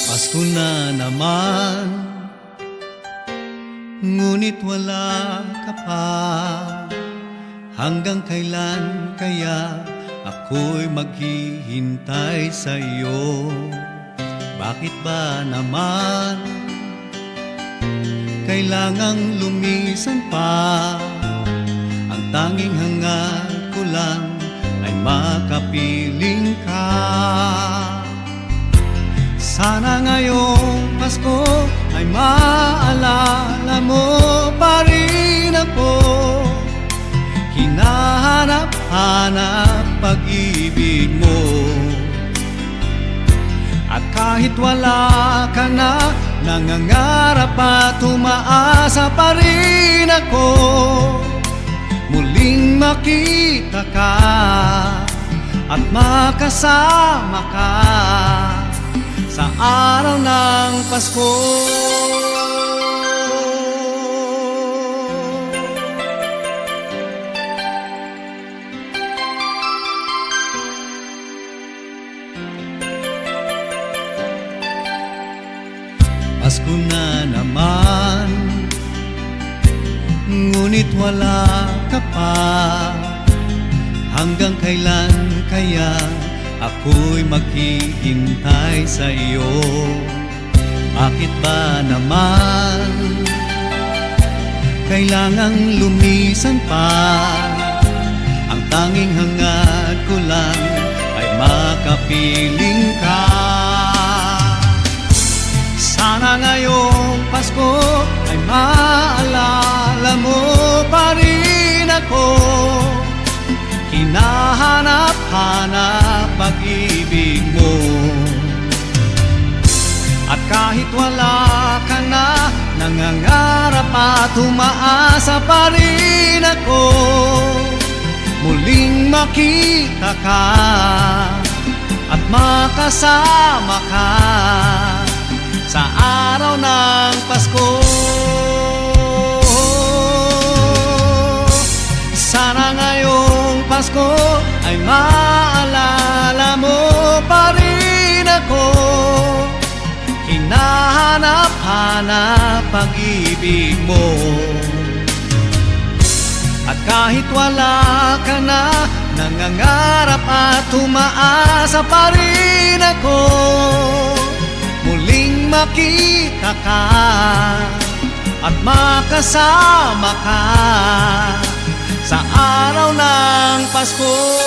Pasko na naman, ngunit wala ka pa. Hanggang kailan kaya ako'y maghihintay sa iyo? Bakit ba naman kailangang lumisan pa? Ang tanging hangad ko lang ay makapiling ka. Sana ngayong Pasko ay maalala mo pa rin ako. Hinahanap-hanap pag-ibig mo. At kahit wala ka na, nangangarap at umaasa pa rin ako. Muling makita ka at makasama ka sa araw ng Pasko. Pasko na naman, ngunit wala ka pa. Hanggang kailan kaya ako'y maghihintay sa iyo? Bakit ba naman kailangang lumisan pa? Ang tanging hangad ko lang ay makapiling ka. Sana ngayong Pasko ay maalala mo pa rin ako. Hinahanap-hanap pag-ibig mo. At kahit wala ka na, nangangarap at umaasa pa rin ako. Muling makita ka at makasama ka sa araw ng Pasko. Sana ngayong Pasko ay maalala mo pa rin ako. Hinahanap-hanap pag-ibig mo. At kahit wala ka na, nangangarap at umaasa pa rin ako. Muling makita ka at makasama ka sa araw ng Pasko.